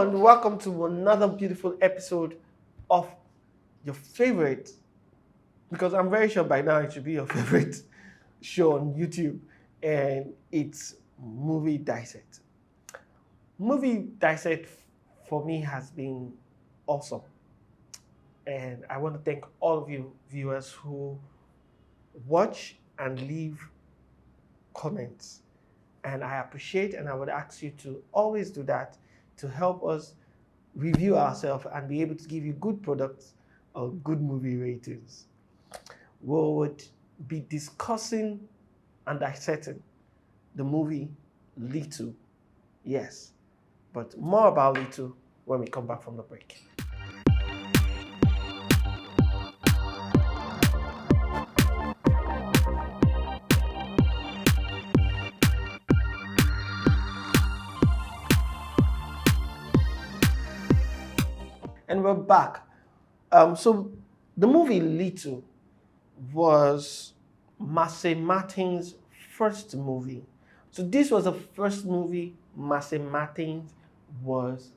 and welcome to another beautiful episode of your favorite, because I'm very sure by now it should be your favorite show on YouTube, and it's Movie Dissect. Movie Dissect for me has been awesome, and I want to thank all of you viewers who watch and leave comments. And I appreciate and I would ask you to always do that to help us review ourselves and be able to give you good products or good movie ratings. We would be discussing and dissecting the movie Little. Yes, but more about Little when we come back from the break. And we're back. So the movie Little was Massey Martin's first movie. So this was the first movie Massey Martin was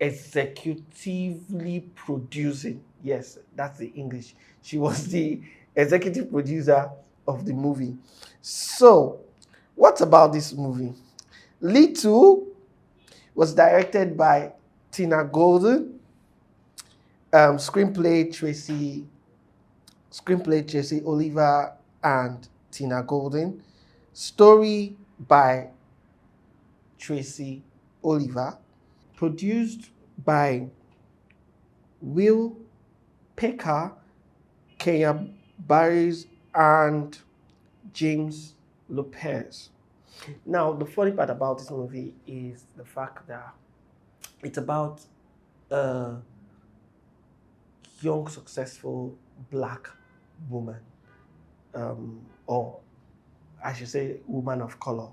executively producing. Yes, that's the English. She was the executive producer of the movie. So, what about this movie? Little was directed by Tina Golden. Screenplay Tracy Oliver and Tina Golden. Story by Tracy Oliver. Produced by Will Pecker, Kenya Barris, and James Lopez. Now, the funny part about this movie is the fact that it's about a young, successful black woman, or I should say, woman of color,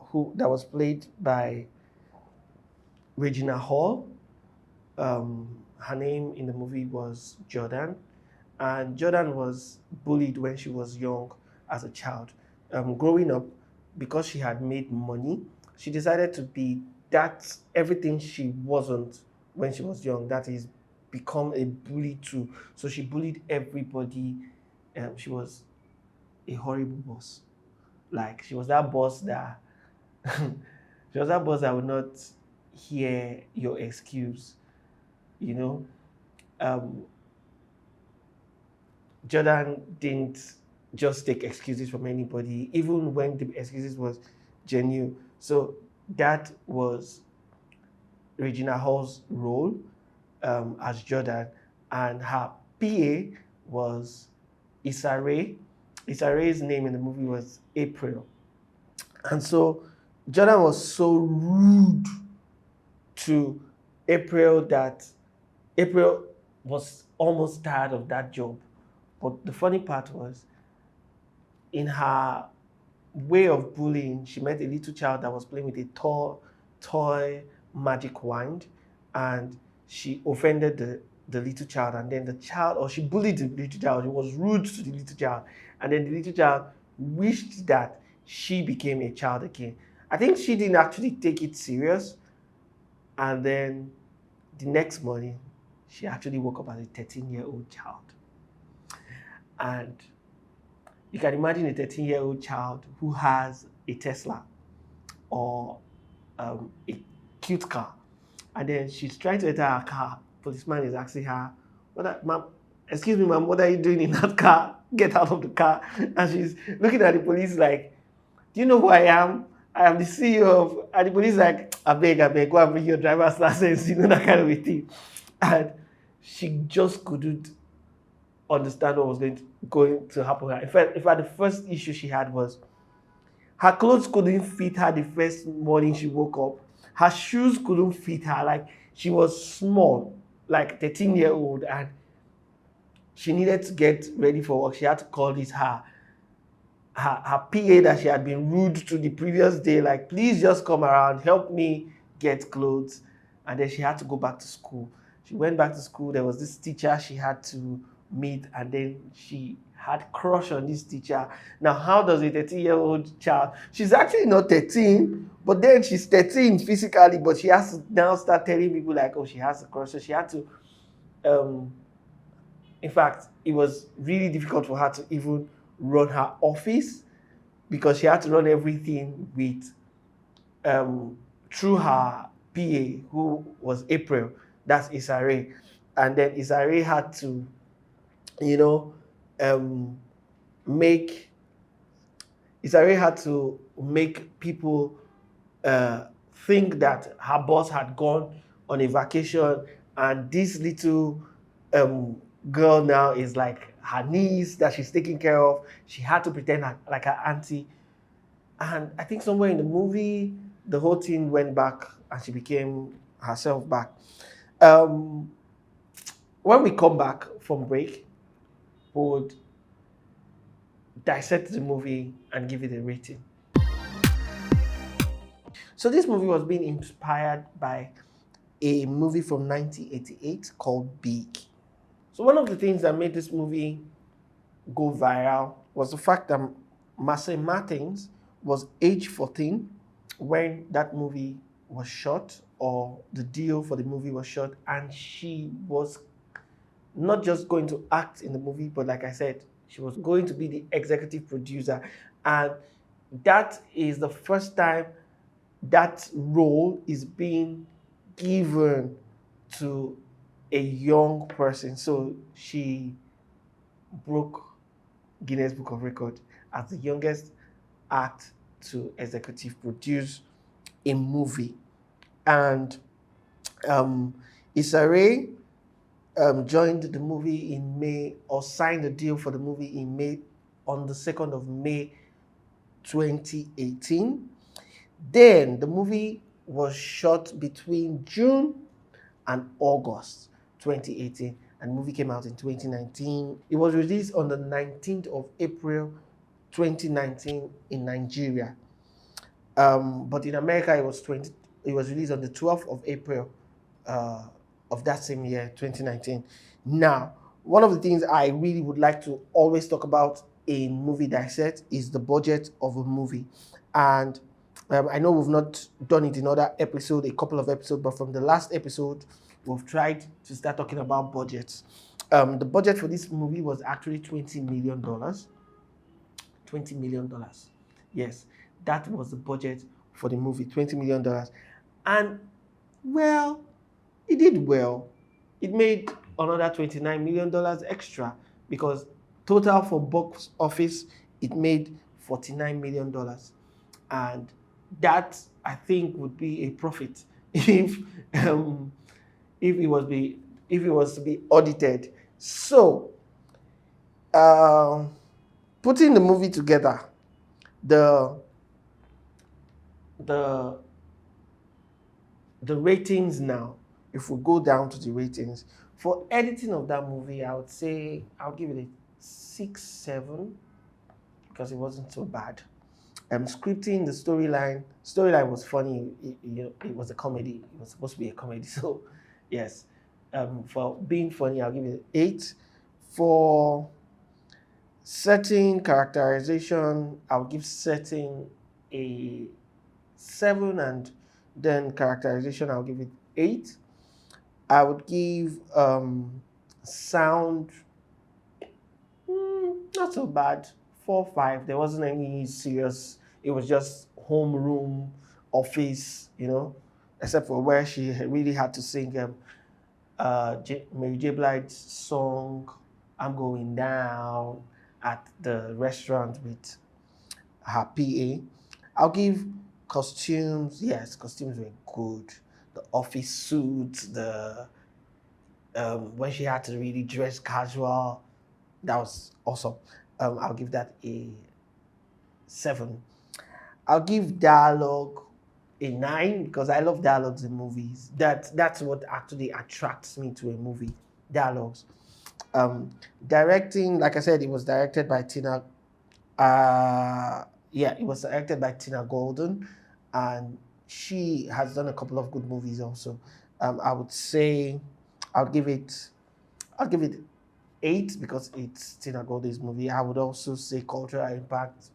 who that was played by Regina Hall. Her name in the movie was Jordan, and Jordan was bullied when she was young as a child. Growing up, because she had made money, she decided to be everything she wasn't when she was young. That is, become a bully too. So she bullied everybody. She was a horrible boss. Like, she was that boss that would not hear your excuse. You know, Jordan didn't just take excuses from anybody, even when the excuses was genuine. So that was Regina Hall's role as Jordan, and her PA was Issa Rae. Issa Rae's name in the movie was April. And so Jordan was so rude to April that April was almost tired of that job. But the funny part was, in her way of bullying, she met a little child that was playing with a toy magic wand, and she offended the little child, and then she bullied the little child. She was rude to the little child, and then the little child wished that she became a child again. I think she didn't actually take it serious, and then the next morning, she actually woke up as a 13-year-old child. And you can imagine a 13-year-old child who has a Tesla or a cute car, and then she's trying to enter her car. Policeman is asking her, "Ma'am, excuse me, ma'am, what are you doing in that car? Get out of the car." And she's looking at the police like, "Do you know who I am? I am the CEO of..." And the police like, I beg, go and bring your driver's license," that kind of a thing. And she just couldn't understand what was going to happen. In fact, the first issue she had was her clothes couldn't fit her the first morning she woke up. Her shoes couldn't fit her. Like, she was small, like 13-year-old, and she needed to get ready for work. She had to call this her PA that she had been rude to the previous day, like, "Please just come around, help me get clothes." And then she had to go back to school. She went back to school. There was this teacher she had to meet, and then she had crush on this teacher. Now, how does a 13-year-old child? She's actually not 13, but then she's 13 physically, but she has to now start telling people like, oh, she has a crush. So she had to, um, in fact, it was really difficult for her to even run her office because she had to run everything with um, through her PA, who was April. That's Isare, and then Isare had to, you know, um, make Isare had to make people think that her boss had gone on a vacation, and this little um, girl now is like her niece that she's taking care of. She had to pretend like her auntie, and I think somewhere in the movie, the whole thing went back, and she became herself back. Um, when we come back from break, we would dissect the movie and give it a rating. So this movie was being inspired by a movie from 1988 called Big. So one of the things that made this movie go viral was the fact that Marcel Martins was age 14 when that movie was shot, or the deal for the movie was shot, and she was not just going to act in the movie, but like I said, she was going to be the executive producer. And that is the first time that role is being given to a young person. So she broke Guinness Book of Record as the youngest act to executive produce a movie. And Issa Rae joined the movie in May, or signed a deal for the movie in May, on the 2nd of May 2018. Then the movie was shot between June and August 2018, and the movie came out in 2019. It was released on the 19th of April 2019 in Nigeria. But in America, it was released on the 12th of April uh, of that same year, 2019. Now, one of the things I really would like to always talk about in Movie Dissect is the budget of a movie. And I know we've not done it in other episodes, a couple of episodes, but from the last episode, we've tried to start talking about budgets. The budget for this movie was actually $20 million. $20 million. Yes, that was the budget for the movie, $20 million. And, well, it did well. It made another $29 million extra, because total for box office, it made $49 million. And that, I think, would be a profit if if it was to be audited. So, putting the movie together, the ratings now, if we go down to the ratings, for editing of that movie, I would say I'll give it a 6, 7, because it wasn't so bad. Scripting, the storyline was funny. It was a comedy. It was supposed to be a comedy. So, yes, for being funny, I'll give it an 8. For setting, characterization, I'll give setting a 7, and then characterization, I'll give it 8. I would give sound, not so bad, 4, 5. There wasn't any serious. It was just homeroom, office, except for where she really had to sing Mary J. Blige's song, I'm Going Down, at the restaurant with her PA. I'll give costumes. Yes, costumes were good. The office suits, the when she had to really dress casual, that was awesome. I'll give that a 7. I'll give dialogue a 9, because I love dialogues in movies. That's what actually attracts me to a movie, dialogues. Directing, like I said, it was directed by Tina. It was directed by Tina Golden, and she has done a couple of good movies also. I would say I'll give it 8 because it's Tina Goldie's movie. I would also say cultural impact,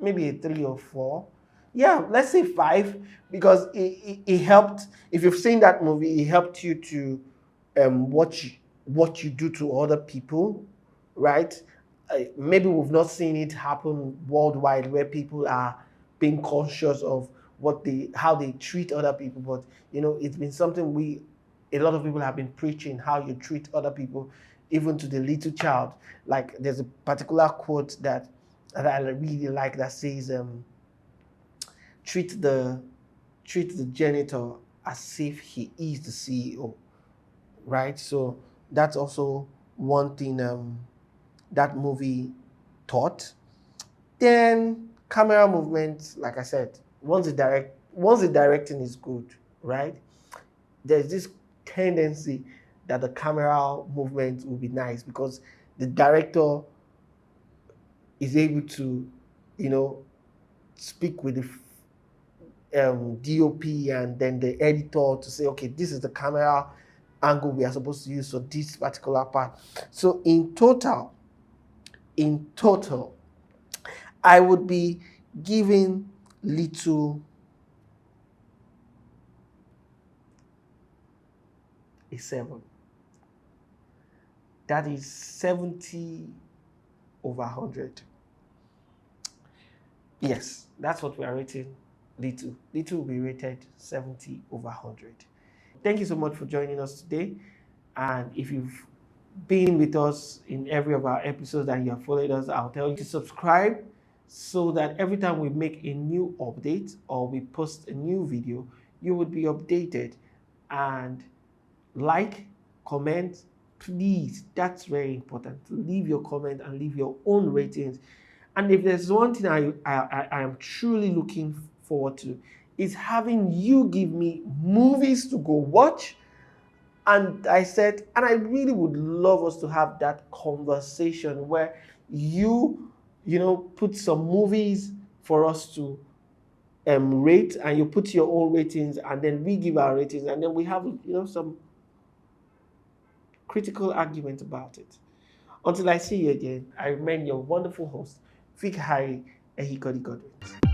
maybe a 3 or 4. Yeah, let's say 5 because it helped. If you've seen that movie, it helped you to watch what you do to other people, right? Maybe we've not seen it happen worldwide where people are being conscious of how they treat other people, but it's been something a lot of people have been preaching, how you treat other people, even to the little child. Like there's a particular quote that I really like that says, treat the treat the janitor as if he is the CEO, right? So that's also one thing that movie taught. Then camera movement, like I said, once the directing is good, right? There's this tendency that the camera movement will be nice because the director is able to, you know, speak with the DOP and then the editor to say, okay, this is the camera angle we are supposed to use for this particular part. So in total, I would be giving Little a 7. That is 70 over 100. Yes, that's what we are rating Little. Little will be rated 70 over 100. Thank you so much for joining us today. And if you've been with us in every of our episodes and you have followed us, I'll tell you to subscribe so that every time we make a new update or we post a new video, you would be updated. And like, comment, please. That's very important. Leave your comment and leave your own ratings. And if there's one thing I am truly looking forward to, is having you give me movies to go watch. And I said, and I really would love us to have that conversation where put some movies for us to rate, and you put your own ratings, and then we give our ratings, and then we have some critical argument about it. Until I see you again, I remain your wonderful host, Vic Harry Ehikodi Godwin.